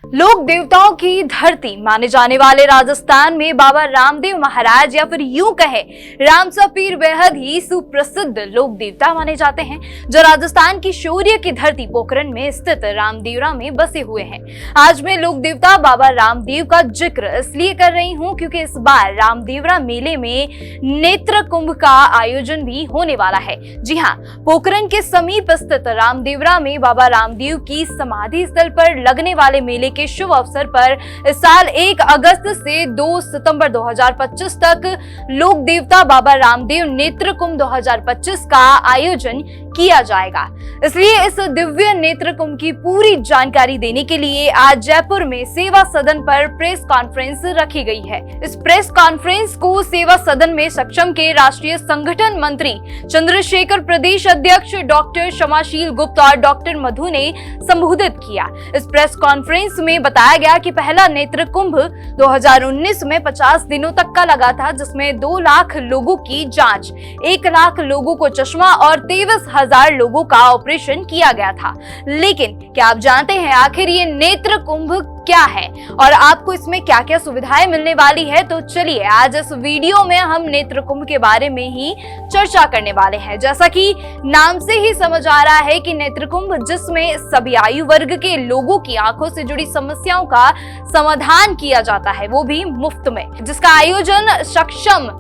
लोक देवताओं की धरती माने जाने वाले राजस्थान में बाबा रामदेव महाराज या फिर यूं कहे रामसा पीर बेहद ही सुप्रसिद्ध लोक देवता माने जाते हैं, जो राजस्थान की शौर्य की धरती पोखरण में स्थित रामदेवरा में बसे हुए हैं। आज मैं लोक देवता बाबा रामदेव का जिक्र इसलिए कर रही हूं क्योंकि इस बार रामदेवरा मेले में नेत्र कुंभ का आयोजन भी होने वाला है। जी हाँ, पोखरण के समीप स्थित रामदेवरा में बाबा रामदेव की समाधि स्थल पर लगने वाले मेले के शुभ अवसर पर इस साल 1 अगस्त से 2 सितंबर 2025 तक लोक देवता बाबा रामदेव नेत्र कुंभ 2025 का आयोजन किया जाएगा। इसलिए इस दिव्य नेत्र कुंभ की पूरी जानकारी देने के लिए आज जयपुर में सेवा सदन पर प्रेस कॉन्फ्रेंस रखी गई है। इस प्रेस कॉन्फ्रेंस को सेवा सदन में सक्षम के राष्ट्रीय संगठन मंत्री चंद्रशेखर, प्रदेश अध्यक्ष डॉक्टर क्षमाशील गुप्ता और डॉक्टर मधु ने संबोधित किया। इस प्रेस कॉन्फ्रेंस में बताया गया कि पहला नेत्र कुंभ 2019 में 50 दिनों तक का लगा था, जिसमें 2 लाख लोगों की जांच, 1 लाख लोगों को चश्मा और 23,000 लोगों का ऑपरेशन किया गया था। लेकिन क्या आप जानते हैं आखिर ये नेत्र कुंभ क्या है और आपको इसमें क्या क्या सुविधाएं मिलने वाली है? तो चलिए आज इस वीडियो में हम नेत्र कुंभ के बारे में ही चर्चा करने वाले हैं। जैसा कि नाम से ही समझ आ रहा है कि नेत्र कुंभ, जिसमें सभी आयु वर्ग के लोगों की आंखों से जुड़ी समस्याओं का समाधान किया जाता है, वो भी मुफ्त में, जिसका आयोजन सक्षम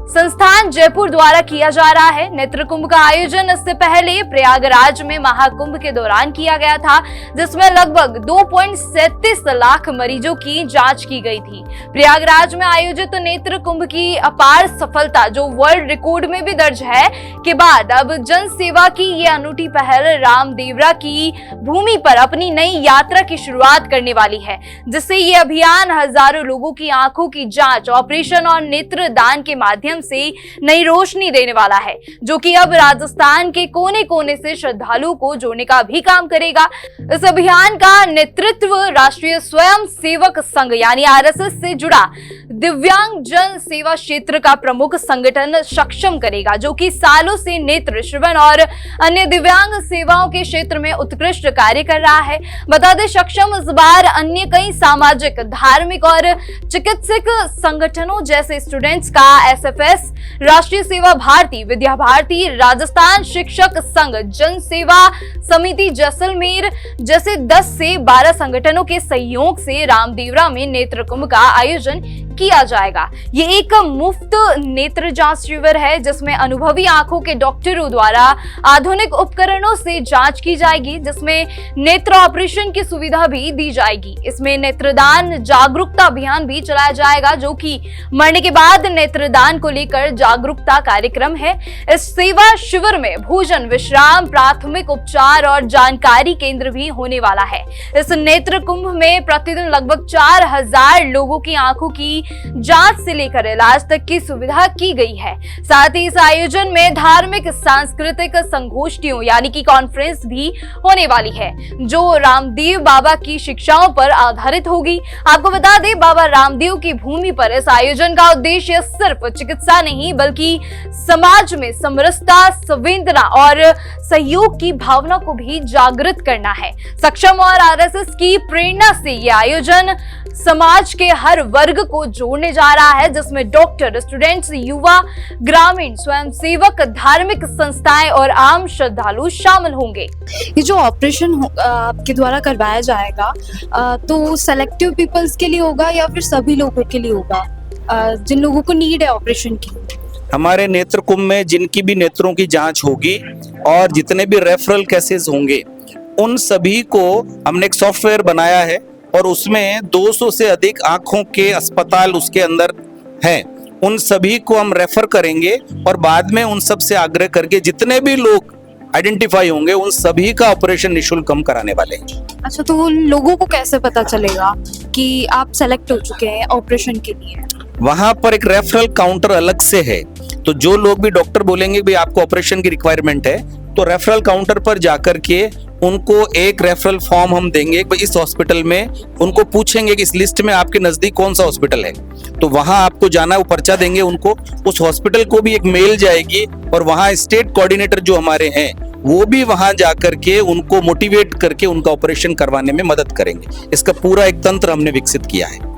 संस्थान जयपुर द्वारा किया जा रहा है। नेत्र कुंभ का आयोजन इससे पहले प्रयागराज में महाकुंभ के दौरान किया गया था, जिसमें लगभग 2.37 लाख मरीजों की जांच की गई थी। प्रयागराज में आयोजित नेत्र कुंभ की अपार सफलता, जो वर्ल्ड रिकॉर्ड में भी दर्ज है, के बाद अब जन सेवा की ये अनूठी पहल रामदेवरा की भूमि पर अपनी नई यात्रा की शुरुआत करने वाली है, जिससे ये अभियान हजारों लोगों की आंखों की जांच, ऑपरेशन और नेत्र दान के माध्यम से नई रोशनी देने वाला है, जो कि अब राजस्थान के कोने कोने से श्रद्धालुओं को जोड़ने का भी काम करेगा। इस अभियान का नेतृत्व राष्ट्रीय स्वयं सेवक संघ यानी आरएसएस से जुड़ा दिव्यांग जन सेवा क्षेत्र का प्रमुख संगठन सक्षम करेगा, जो कि सालों से नेत्र, श्रवण और अन्य दिव्यांग सेवाओं के क्षेत्र में उत्कृष्ट कार्य कर रहा है। बता दें, सक्षम इस बार अन्य कई सामाजिक, धार्मिक और चिकित्सक संगठनों जैसे स्टूडेंट्स का एसएफएस, राष्ट्रीय सेवा भारती, विद्या भारती, राजस्थान शिक्षक संघ, जन सेवा समिति जैसलमेर जैसे 10 से 12 संगठनों के सहयोग से रामदेवरा में नेत्र कुंभ का आयोजन किया जाएगा। ये एक मुफ्त नेत्र जांच शिविर है, जिसमें अनुभवी आंखों के डॉक्टरों द्वारा आधुनिक उपकरणों से जांच की जाएगी, जिसमें नेत्र ऑपरेशन की सुविधा भी दी जाएगी। इसमें नेत्रदान जागरूकता अभियान भी चलाया जाएगा, जो कि मरने के बाद नेत्रदान को लेकर जागरूकता कार्यक्रम है। इस सेवा शिविर में भोजन, विश्राम, प्राथमिक उपचार और जानकारी केंद्र भी होने वाला है। इस नेत्र कुंभ में प्रतिदिन लगभग 4,000 लोगों की आंखों की जांच से लेकर इलाज तक की सुविधा की गई है। साथ ही इस आयोजन में धार्मिक, सांस्कृतिक संगोष्ठियों यानी कि कॉन्फ्रेंस भी होने वाली है, जो रामदेव बाबा की शिक्षाओं पर आधारित होगी। आपको बता दें, बाबा रामदेव की भूमि पर इस आयोजन का उद्देश्य सिर्फ चिकित्सा नहीं, बल्कि समाज में समरसता, संवेदना और सहयोग की भावना को भी जागृत करना है। सक्षम और आरएसएस की प्रेरणा से यह आयोजन समाज के हर वर्ग को जोड़ने जा रहा है, जिसमें डॉक्टर, स्टूडेंट्स, युवा, ग्रामीण, स्वयंसेवक, धार्मिक संस्थाएं और आम श्रद्धालु शामिल होंगे। ये जो ऑपरेशन आपके द्वारा करवाया जाएगा तो सेलेक्टिव पीपल्स के लिए होगा या फिर सभी लोगों के लिए होगा, जिन लोगों को नीड है ऑपरेशन की? हमारे नेत्र कुंभ में जिनकी भी नेत्रों की जांच होगी और जितने भी रेफरल केसेस होंगे, उन सभी को हमने एक सॉफ्टवेयर बनाया है और उसमें 200 से अधिक आंखों के अस्पताल उसके अंदर हैं। उन सभी को हम रेफर करेंगे और बाद में उन सब से आग्रह करके जितने भी लोग आइडेंटिफाई होंगे उन सभी का ऑपरेशन निःशुल्क हम कराने वाले हैं। अच्छा, तो उन लोगों को कैसे पता चलेगा कि आप सेलेक्ट हो चुके हैं ऑपरेशन के लिए? वहां पर एक रेफरल काउंटर अलग से है, तो जो लोग भी डॉक्टर बोलेंगे भाई आपको ऑपरेशन की रिक्वायरमेंट है, तो रेफरल काउंटर पर जाकर के उनको एक रेफरल फॉर्म हम देंगे कि इस हॉस्पिटल में, उनको पूछेंगे कि इस लिस्ट में आपके नजदीक कौन सा हॉस्पिटल है, तो वहां आपको जाना है, वो पर्चा देंगे उनको, उस हॉस्पिटल को भी एक मेल जाएगी और वहां स्टेट कोऑर्डिनेटर जो हमारे हैं वो भी वहां जाकर के उनको मोटिवेट करके उनका ऑपरेशन करवाने में मदद करेंगे। इसका पूरा एक तंत्र हमने विकसित किया है।